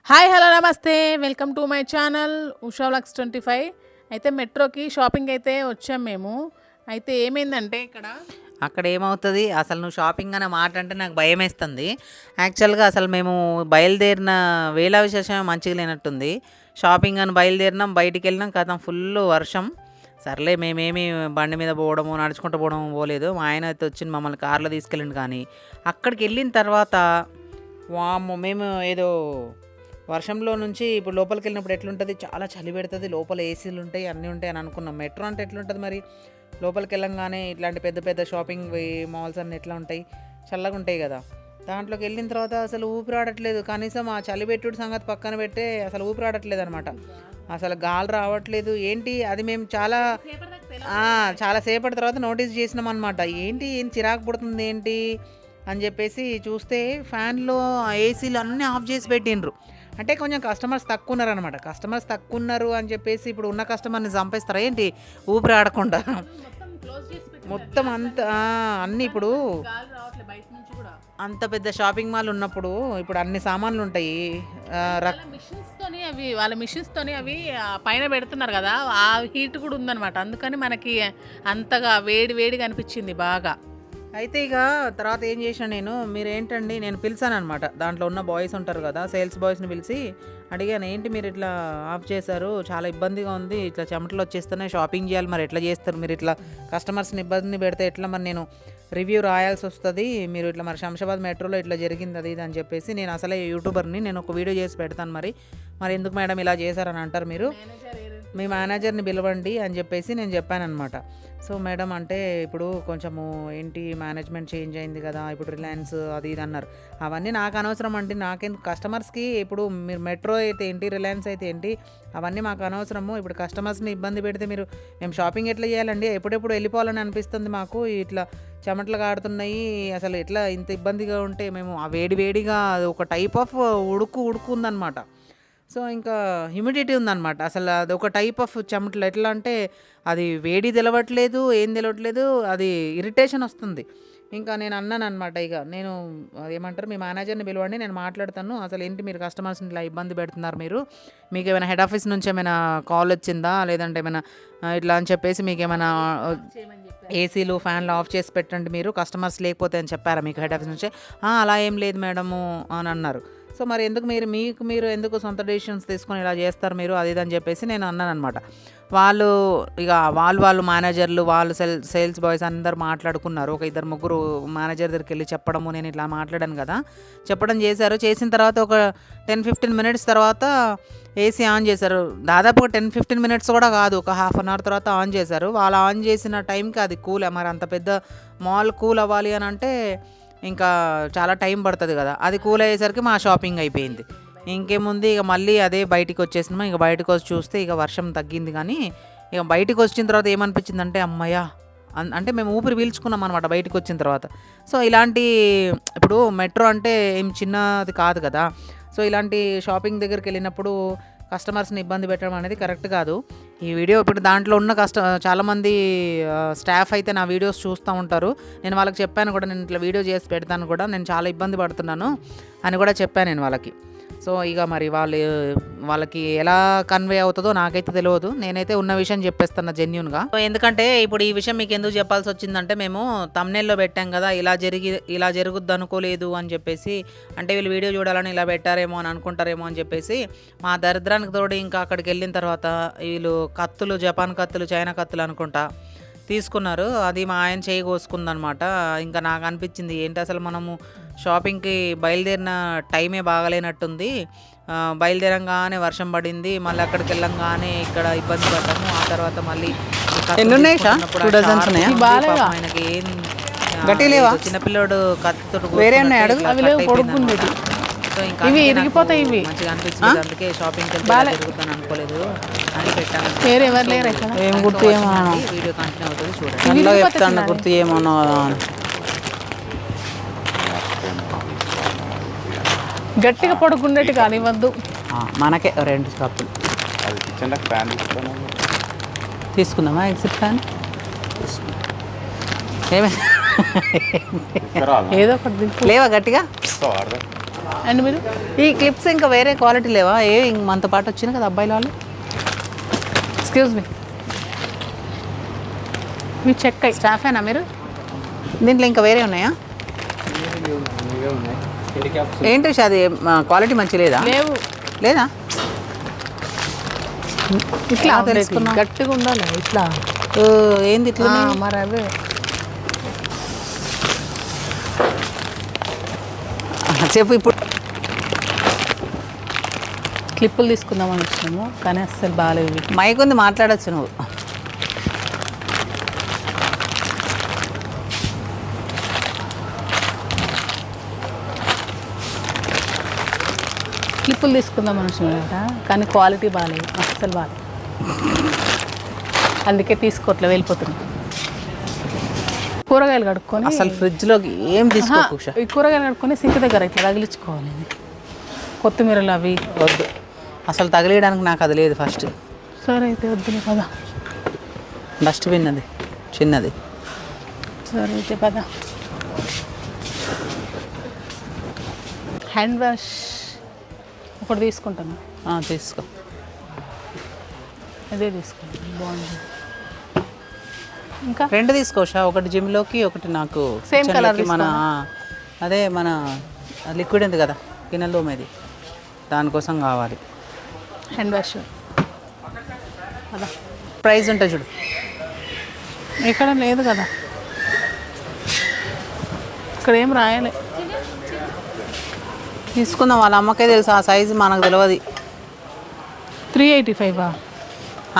Hi hello నమస్తే welcome to my channel Usha vlogs 25. అయితే మెట్రోకి shopping అయితే వచ్చాం మేము. అయితే ఏమైందంటే అక్కడ ఏమవుతుంది అసలు నువ్వు షాపింగ్ అనే మాట అంటే నాకు భయం వేస్తుంది. యాక్చువల్గా అసలు మేము బయలుదేరిన వేళ విశేషమే మంచిగా లేనట్టుంది. షాపింగ్ అని బయలుదేరినాం, బయటికి వెళ్ళినాం, కథం ఫుల్ వర్షం. సర్లే మేమేమి బండి మీద పోవడము నడుచుకుంటూ పోవడము పోలేదు. మా ఆయన అయితే వచ్చింది మమ్మల్ని కార్లో తీసుకెళ్ళిండు. కానీ అక్కడికి వెళ్ళిన తర్వాత వామ్మో మేము ఏదో వర్షంలో నుంచి ఇప్పుడు లోపలికి వెళ్ళినప్పుడు ఎట్లుంటుంది, చాలా చలి పెడుతుంది, లోపల ఏసీలు ఉంటాయి, అన్నీ ఉంటాయి అని అనుకున్నాం. మెట్రో అంటే ఎట్లుంటుంది మరి, లోపలికి వెళ్ళంగానే ఇట్లాంటి పెద్ద పెద్ద షాపింగ్ మాల్స్ అన్నీ ఎట్లా ఉంటాయి, చల్లగా ఉంటాయి కదా. దాంట్లోకి వెళ్ళిన తర్వాత అసలు ఊపిరాడట్లేదు. కనీసం ఆ చలి పెట్టుడు సంగతి పక్కన పెట్టే అసలు ఊపిరాడట్లేదు అనమాట. అసలు గాలి రావట్లేదు. ఏంటి అది మేము చాలా సేపటి తర్వాత నోటీస్ చేసినాం అనమాట. ఏంటి ఏం చిరాకు పడుతుంది ఏంటి అని చెప్పేసి చూస్తే ఫ్యాన్లో ఏసీలు అన్నీ ఆఫ్ చేసి పెట్టిండ్రు. అంటే కొంచెం కస్టమర్స్ తక్కువ ఉన్నారు అనమాట. కస్టమర్స్ తక్కువ ఉన్నారు అని చెప్పేసి ఇప్పుడు ఉన్న కస్టమర్ని చంపేస్తారా ఏంటి ఊపిరి ఆడకుండా మొత్తం అంతా అన్నీ. ఇప్పుడు అంత పెద్ద షాపింగ్ మాల్ ఉన్నప్పుడు ఇప్పుడు అన్ని సామాన్లు ఉంటాయి. వాళ్ళ మిషన్స్తోని అవి పైన పెడుతున్నారు కదా, ఆ హీట్ కూడా ఉందన్నమాట. అందుకని మనకి అంతగా వేడిగా అనిపించింది బాగా. అయితే ఇక తర్వాత ఏం చేశాను మీరు ఏంటండి, నేను పిలిచాను అనమాట. దాంట్లో ఉన్న బాయ్స్ ఉంటారు కదా, సేల్స్ బాయ్స్ని పిలిచి అడిగాను, ఏంటి మీరు ఇట్లా ఆఫ్ చేశారు, చాలా ఇబ్బందిగా ఉంది, ఇట్లా చెమటలు వచ్చేస్తున్నాయి, షాపింగ్ చేయాలి, మరి ఎట్లా చేస్తారు మీరు, ఇట్లా కస్టమర్స్ని ఇబ్బంది పెడితే ఎట్లా, మరి నేను రివ్యూ రాయాల్సి వస్తుంది, మీరు ఇట్లా మరి శంషాబాద్ మెట్రోలో ఇట్లా జరిగింది అది ఇది అని చెప్పేసి, నేను అసలే యూట్యూబర్ని, నేను ఒక వీడియో చేసి పెడతాను, మరి ఎందుకు మేడం ఇలా చేశారని అంటారు మీరు, మీ మేనేజర్ని పిలవండి అని చెప్పేసి నేను చెప్పాను అనమాట. సో మేడం అంటే ఇప్పుడు కొంచెము ఏంటి మేనేజ్మెంట్ చేంజ్ అయింది కదా, ఇప్పుడు రిలయన్స్ అది ఇది అన్నారు. అవన్నీ నాకు అనవసరం అండి, నాకెందుకు, కస్టమర్స్కి ఇప్పుడు మీరు మెట్రో అయితే ఏంటి, రిలయన్స్ అయితే ఏంటి, అవన్నీ మాకు అనవసరము. ఇప్పుడు కస్టమర్స్ని ఇబ్బంది పెడితే మేము షాపింగ్ ఎట్లా చేయాలండి, ఎప్పుడెప్పుడు వెళ్ళిపోవాలని అనిపిస్తుంది మాకు, ఇట్లా చెమటలు కాడుతున్నాయి, అసలు ఎట్లా ఇంత ఇబ్బందిగా ఉంటే మేము ఆ వేడిగా ఒక టైప్ ఆఫ్ ఉడుకు ఉందన్నమాట. సో ఇంకా హ్యూమిడిటీ ఉందన్నమాట. అసలు అది ఒక టైప్ ఆఫ్ చెమటలు, ఎట్లా అంటే అది వేడి తెలవట్లేదు, ఏం తెలవట్లేదు, అది ఇరిటేషన్ వస్తుంది. ఇంకా నేను అన్నాను అనమాట, ఇక నేను ఏమంటారు మీ మేనేజర్ని పిలవండి, నేను మాట్లాడతాను, అసలు ఏంటి మీరు కస్టమర్స్ని ఇలా ఇబ్బంది పెడుతున్నారు, మీకు ఏమైనా హెడ్ ఆఫీస్ నుంచి ఏమైనా కాల్ వచ్చిందా, లేదంటే ఏమైనా ఇట్లా అని చెప్పేసి మీకు ఏమైనా ఏసీలు ఫ్యాన్లు ఆఫ్ చేసి పెట్టండి మీరు, కస్టమర్స్ లేకపోతే అని చెప్పారా మీకు హెడ్ ఆఫీస్ నుంచి. అలా ఏం లేదు మేడము అని అన్నారు. సో మరి ఎందుకు మీరు ఎందుకు సొంత డెసిషన్స్ తీసుకొని ఇలా చేస్తారు మీరు, అది అని చెప్పేసి నేను అన్నాను అనమాట. వాళ్ళు మేనేజర్లు, వాళ్ళు సేల్స్ బాయ్స్ అందరు మాట్లాడుకున్నారు. ఒక 2-3 మేనేజర్ దగ్గరికి వెళ్ళి చెప్పడము, నేను ఇట్లా మాట్లాడాను కదా, చెప్పడం చేశారు. చేసిన తర్వాత ఒక 10-15 మినిట్స్ తర్వాత ఏసీ ఆన్ చేశారు. దాదాపు 10-15 మినిట్స్ కూడా కాదు, ఒక హాఫ్ అన్ అవర్ తర్వాత ఆన్ చేశారు. వాళ్ళు ఆన్ చేసిన టైంకి అది కూల్, మరి అంత పెద్ద మాల్ కూల్ అవ్వాలి అని అంటే ఇంకా చాలా టైం పడుతుంది కదా. అది కూల్ అయ్యేసరికి మా షాపింగ్ అయిపోయింది. ఇంకేముంది, ఇక మళ్ళీ అదే బయటికి వచ్చేసినాము. ఇక బయటకు వచ్చి చూస్తే ఇక వర్షం తగ్గింది. కానీ ఇక బయటకు వచ్చిన తర్వాత ఏమనిపించిందంటే, అమ్మయ్య అంటే మేము ఊపిరి పీల్చుకున్నాం అనమాట బయటకు వచ్చిన తర్వాత. సో ఇలాంటి ఇప్పుడు మెట్రో అంటే ఏం చిన్నది కాదు కదా. సో ఇలాంటి షాపింగ్ దగ్గరికి వెళ్ళినప్పుడు కస్టమర్స్ని ఇబ్బంది పెట్టడం అనేది కరెక్ట్ కాదు. ఈ వీడియో ఇప్పుడు దాంట్లో ఉన్న చాలామంది స్టాఫ్ అయితే నా వీడియోస్ చూస్తూ ఉంటారు. నేను వాళ్ళకి చెప్పాను కూడా, నేను ఇట్లా వీడియో చేసి పెడతాను కూడా, నేను చాలా ఇబ్బంది పడుతున్నాను అని కూడా చెప్పాను నేను వాళ్ళకి. సో ఇక మరి వాళ్ళకి ఎలా కన్వే అవుతుందో నాకైతే తెలియదు. నేనైతే ఉన్న విషయం చెప్పేస్తున్నా జెన్యూన్గా. ఎందుకంటే ఇప్పుడు ఈ విషయం మీకు ఎందుకు చెప్పాల్సి వచ్చిందంటే, మేము థంబ్నెయిల్లో పెట్టాం కదా, ఇలా జరుగుద్ది అనుకోలేదు అని చెప్పేసి, అంటే వీళ్ళు వీడియో చూడాలని ఇలా పెట్టారేమో అని అనుకుంటారేమో అని చెప్పేసి, మా దరిద్రానికి తోడు ఇంకా అక్కడికి వెళ్ళిన తర్వాత వీళ్ళు కత్తులు, జపాన్ కత్తులు, చైనా కత్తులు అనుకుంటా తీసుకున్నారు. అది మా ఆయన చేయి కోసుకుందనమాట. ఇంకా నాకు అనిపించింది, ఏంటి అసలు మనము షాపింగ్కి బయలుదేరిన టైమే బాగలేనట్టుంది. బయలుదేరంగానే వర్షం పడింది, మళ్ళీ అక్కడికి వెళ్ళంగానే ఇక్కడ ఇబ్బంది పడ్డాము. ఆ తర్వాత మళ్ళీ ఆయనకి ఏం చిన్నపిల్లడు కత్తితో మంచిగా అనిపించింది. అందుకే షాపింగ్కి జరుగుతాను అనుకోలేదు అని పెట్టాను. వీడియో కంటిన్యూ అవుతుంది చూడండి. గుర్తు ఏమన్నా గట్టిగా పడుకున్నట్టు కానివ్వద్దు. మనకే 2 కప్పులు తీసుకుందామా, ఎగ్జిట్ ఫ్యాన్ ఏదో ఒకటి లేవా గట్టిగా అండ్ మీరు ఈ క్లిప్స్ ఇంకా వేరే క్వాలిటీ లేవా? ఇంక మనతో పాటు వచ్చింది కదా అబ్బాయిల వాళ్ళు. ఎక్స్క్యూజ్ మీ, మీ చెక్ అయ్యి స్టాఫేనా మీరు? దీంట్లో ఇంకా వేరే ఉన్నాయా? ఏంటి ఉషా, అది క్వాలిటీ మంచి లేదా? లేవు. లేదా? ఇట్లా తెలుసుకున్నా. తెలుసుకున్నా గట్టిగా ఉండాలి ఇట్లా. ఏంది ఇట్లా? మరి అవే చెప్పు ఇప్పుడు. క్లిప్పులు తీసుకుందామని వచ్చినాము కానీ అస్సలు బాగాలేవు. మైక్ ఉంది, మాట్లాడచ్చు నువ్వు. క్లిప్పులు తీసుకుందామని వచ్చినామట కానీ క్వాలిటీ బాగాలేదు, అస్సలు బాగాలేదు. అందుకే తీసుకోవట్లే, వెళ్ళిపోతున్నాం. కూరగాయలు కడుక్కొని అసలు ఫ్రిడ్జ్లోకి ఏం తీసుకోకు ఉషా. ఈ కూరగాయలు కడుక్కొని సింక్ దగ్గర ఇట్లా తగిలించుకోవాలి. కొత్తిమీరలు అవి వద్దు, అసలు తగిలేయడానికి నాకు అది లేదు ఫస్ట్. సరే అయితే వద్దులే పదా. డస్ట్బిన్ అది చిన్నది. సరే అయితే పదా. హ్యాండ్ వాష్ ఒకటి తీసుకుంటాను. తీసుకో. అదే తీసుకుంటాను, బాగుంది. ఇంకా 2 తీసుకో ఉషా, ఒకటి జిమ్లోకి, ఒకటి నాకు Same kitchen colour లోకి. మన అదే మన లిక్విడ్ ఉంది కదా గిన్నెలో మీది, దానికోసం కావాలి. హ్యాండ్ వాష్ అదా. ప్రైస్ ఉంటుంది చూడు. ఇక్కడ లేదు కదా, ఇక్కడ ఏం రాయలే. తీసుకుందాం, వాళ్ళ అమ్మకే తెలుసు ఆ సైజు, మనకు తెలియదు. 385.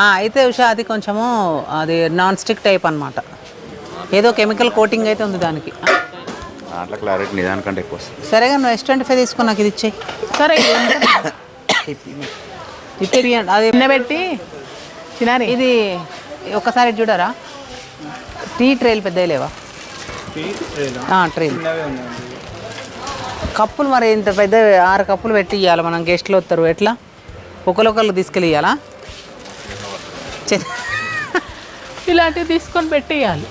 అయితే ఉషా అది కొంచెము అది నాన్ స్టిక్ టైప్ అనమాట, ఏదో కెమికల్ కోటింగ్ అయితే ఉంది దానికి. అట్లా క్లారిటీ నిదానికంటే ఎక్కువ వస్తుంది. సరేగా నువ్వు S25 తీసుకుని నాకు ఇది ఇచ్చేయి. సరే ఇప్పి అది పెట్టి తినాలి. ఇది ఒక్కసారి చూడరా, టీ ట్రేలు పెద్దవి లేవా? ట్రేలు కప్పులు మరి ఇంత పెద్ద 6 కప్పులు పెట్టి ఇవ్వాలి. మనం గెస్ట్లు వస్తారు, ఎట్లా ఒకరు తీసుకెళ్ళి ఇవ్వాలా? ఇలాంటివి తీసుకొని పెట్టి ఇవ్వాలి.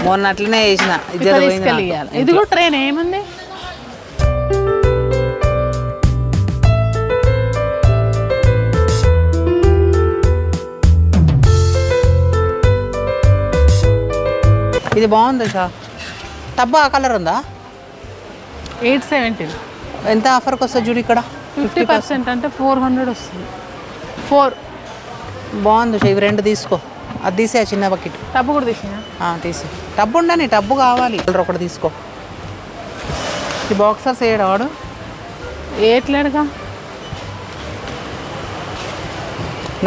మొన్న అట్లనే చేసిన, ఇట్లా తీసుకెళ్ళి ఇవ్వాలి. ఇది కూడా ట్రైన్ ఏముంది. ఇది బాగుంది సార్. టబ్బా ఆ కలర్ ఉందా? 870. ఎంత ఆఫర్కి వస్తుంది చూడు ఇక్కడ? 50% అంటే 400 వస్తుంది. 4 బాగుంది సార్. ఇవి 2 తీసుకో. అది తీసే చిన్న బకెట్. టబ్బు కూడా తీసినా. తీసి టబ్బు ఉండని, టబ్బు కావాలి. కలర్ ఒకటి తీసుకో. ఈ బాక్సర్స్ వేయడా వాడు? ఏట్లేడుగా.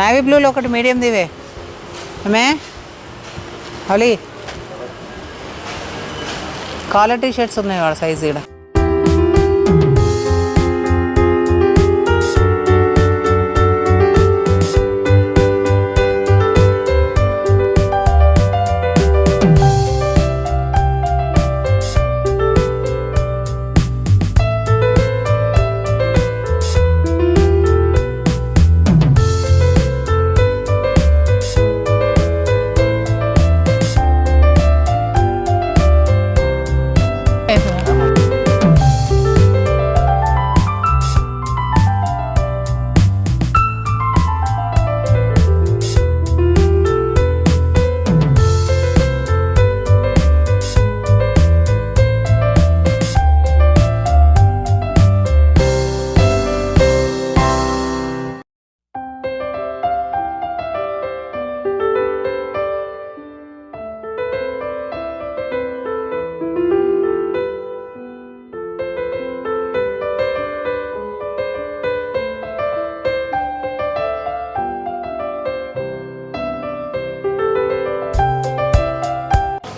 నావీ బ్లూలో ఒకటి మీడియం దివే ఏమే అలీ. కాలర్ టీ షర్ట్స్ ఉన్నాయి వాడు సైజు ఇక్కడ.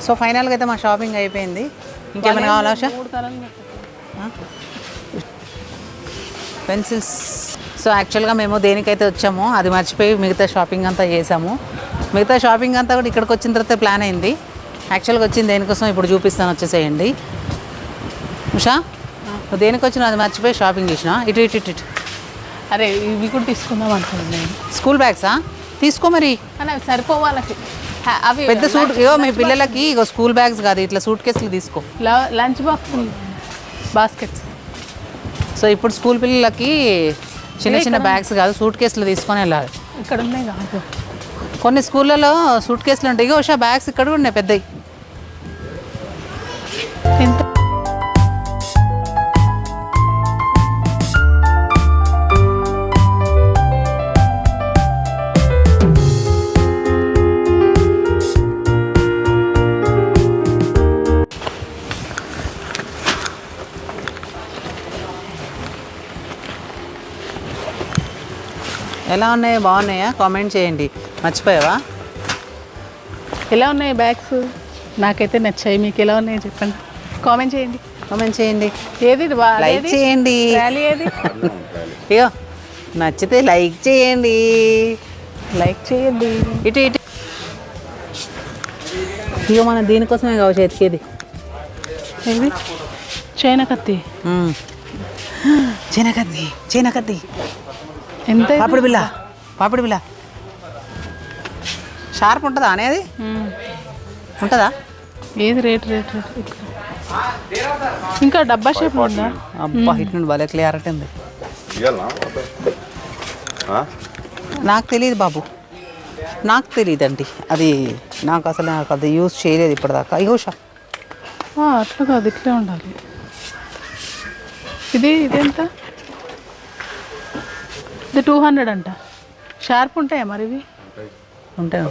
సో ఫైనల్గా అయితే మా షాపింగ్ అయిపోయింది. ఇంకేమైనా కావాలా ఆశ? 3 తలలు పెట్టు. పెన్సిల్స్. సో యాక్చువల్గా మేము దేనికైతే వచ్చామో అది మర్చిపోయి మిగతా షాపింగ్ అంతా చేసాము. మిగతా షాపింగ్ అంతా కూడా ఇక్కడికి వచ్చిన తర్వాత ప్లాన్ అయింది. యాక్చువల్గా వచ్చింది దేనికోసం ఇప్పుడు చూపిస్తాను, వచ్చేసేయండి. ఉషా నువ్వు దేనికి వచ్చినా అది మర్చిపోయి షాపింగ్ చేసినా. ఇటు ఇటు ఇటు ఇటు. అరే ఇవి కూడా తీసుకుందాం అనుకున్నాను నేను. స్కూల్ బ్యాగ్సా? తీసుకో మరి. కానీ అవి సరిపో వాళ్ళకి. అవి పెద్ద సూట్ ఇగో మీ పిల్లలకి ఇగో స్కూల్ బ్యాగ్స్ కాదు, ఇట్లా సూట్ కేసులు తీసుకో. లంచ్ బాక్స్ బాస్కెట్స్ సో ఇప్పుడు స్కూల్ పిల్లలకి చిన్న చిన్న బ్యాగ్స్ కాదు సూట్ కేసులు తీసుకొని వెళ్ళాలి. ఇక్కడ ఉన్నాయి కాదు, కొన్ని స్కూళ్ళలో సూట్ కేసులు ఉంటాయి. ఇగో ఉషా బ్యాగ్స్ ఇక్కడ కూడా ఉన్నాయి పెద్దవి. ఎంత ఎలా ఉన్నాయి, బాగున్నాయా? కామెంట్ చేయండి. మర్చిపోయావా? ఎలా ఉన్నాయి బ్యాగ్స్? నాకైతే నచ్చాయి. మీకు ఎలా ఉన్నాయి చెప్పండి, కామెంట్ చేయండి. కామెంట్ చేయండి, ఏది లైక్ చేయండి. ర్యాలీ ఏది? అయ్యో నచ్చితే లైక్ చేయండి. లైక్ చేయండి. ఇటు ఇటు ఇగో మనం దీనికోసమే కావచ్చు ఎతికేది. ఏది? చైనా కత్తి. చీనకత్తి, చీనకత్తి. ఎంత ఇది? పాపిడి బిల్ల, పాపిడి బిల్ల. షార్ప్ ఉంటుందా అనేది? ఉంటుందా? ఏది రేట్ రేట్ రేట్ ఇక్కడ. ఇంకా డబ్బా షేప్ ఉందా? అబ్బా ఇటు నుండి భలే క్లియారిటీ ఉంది. నాకు తెలియదు బాబు, నాకు తెలియదండి అది. నాకు అది యూజ్ చేయలేదు ఇప్పటిదాకా. ఇగో షా అట్లా కాదు, ఇట్లే ఉండాలి. ఇదెంత? ఇది 200 అంట. షార్ప్ ఉంటాయా మరి ఇవి? ఉంటాయి.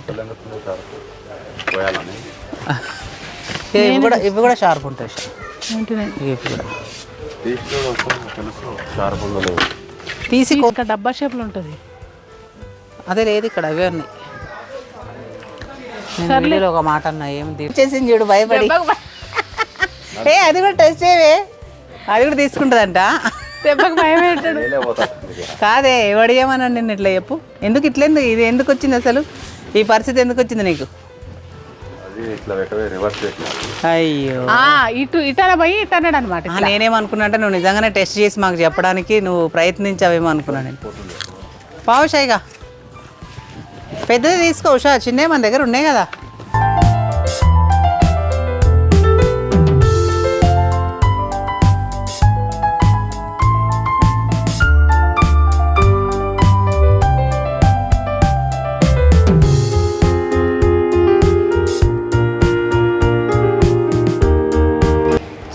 ఇవి కూడా షార్ప్ ఉంటాయి. 99. ఇవి కూడా తీసి తీసి ఇంకా డబ్బా షేప్లో ఉంటుంది. అదే లేదు ఇక్కడ, అవే ఉన్నాయి. నేను సర్లే. వీడియోలో ఒక మాట అన్నా, ఏమి చేసింది చూడు భయపడి. ఏ అది కూడా టెస్ట్ చేయవే, అది కూడా తీసుకుంటుందంట. దెబ్బకు భయం పెట్టాడు. కాదే ఎవడు ఏమన్నాడు నేను ఇట్లా చెప్పు. ఎందుకు ఇట్లేందుకు ఇది ఎందుకు వచ్చింది అసలు? ఈ పరిస్థితి ఎందుకు వచ్చింది నీకు? అయ్యో ఇటన పోయి ఇటన్నాడు అనమాట. నేనేమనుకున్నా అంటే నువ్వు నిజంగానే టెస్ట్ చేసి మాకు చెప్పడానికి నువ్వు ప్రయత్నించావేమో అనుకున్నా నేను. పావుషాయిగా పెద్దది తీసుకో ఉషా, చిన్నవి మన దగ్గర ఉన్నాయి కదా.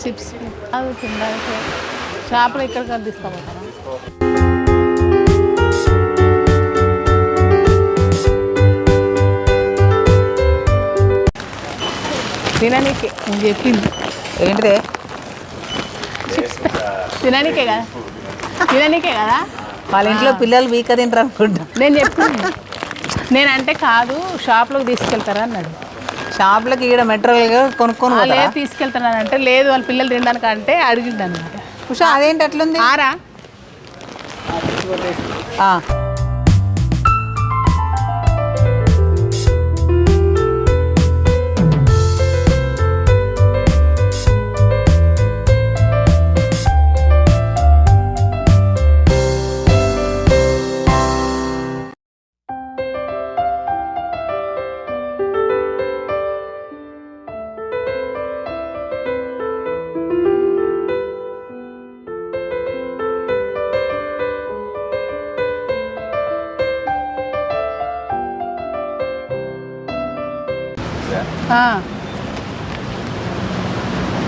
చిప్స్ అది తినడానికి షాప్లో ఇక్కడ తీసుకోబోతారా? తిననీకే నేను చెప్పింది. ఏంటిదే? తిననీకే కదా, తిననీకే కదా. వాళ్ళ ఇంట్లో పిల్లలు వీక తింటారు అనుకుంటా. నేను చెప్పింది. నేనంటే కాదు షాప్లోకి తీసుకెళ్తారా అన్నాడు. షాప్లకి ఇక్కడ మెట్రోలుగా కొనుక్కొని లేదు తీసుకెళ్తున్నానంటే లేదు వాళ్ళ పిల్లలు తినడానికి అంటే అడిగింది అనమాట. ఉషా అదేంటి అట్లుంది? ఆరా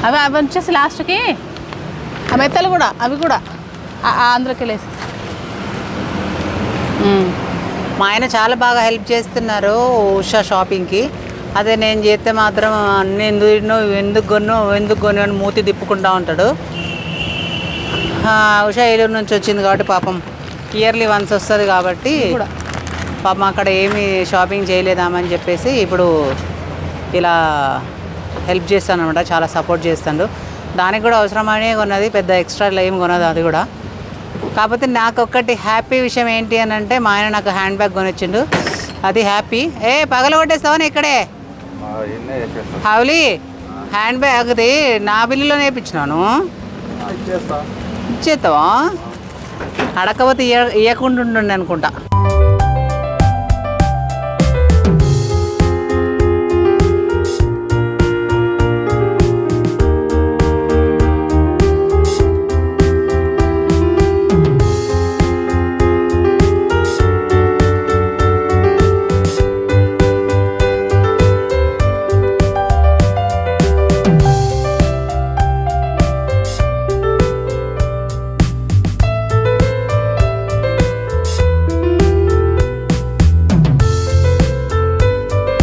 అవి అవి వచ్చేసి లాస్ట్కి ఆ మెత్తలు కూడా అవి కూడా ఆంధ్రకి వెళ్ళేసి. మా ఆయన చాలా బాగా హెల్ప్ చేస్తున్నారు ఉషా షాపింగ్కి. అదే నేను చేస్తే మాత్రం అన్ని ఎందుకు కొను అని మూతి తిప్పుకుంటూ ఉంటాడు. ఉషా ఏలూరు నుంచి వచ్చింది కాబట్టి పాపం ఇయర్లీ వన్స్ వస్తుంది కాబట్టి పాపం అక్కడ ఏమీ షాపింగ్ చేయలేదామని చెప్పేసి ఇప్పుడు ఇలా హెల్ప్ చేస్తాను అనమాట. చాలా సపోర్ట్ చేస్తాడు. దానికి కూడా అవసరమనే కొన్నది, పెద్ద ఎక్స్ట్రా ఏం కొనదు అది కూడా. కాకపోతే నాకు ఒక్కటి హ్యాపీ విషయం ఏంటి అని అంటే మా ఆయన నాకు హ్యాండ్ బ్యాగ్ కొనిచ్చిండు, అది హ్యాపీ. పగల కొట్టేస్తావని ఇక్కడే హౌలీ హ్యాండ్ బ్యాగ్ది నా బిల్లులో నేర్పించినాను. ఇచ్చేస్తావా? అడగకపోతే ఇవ్వకుండా ఉండండి అనుకుంటా.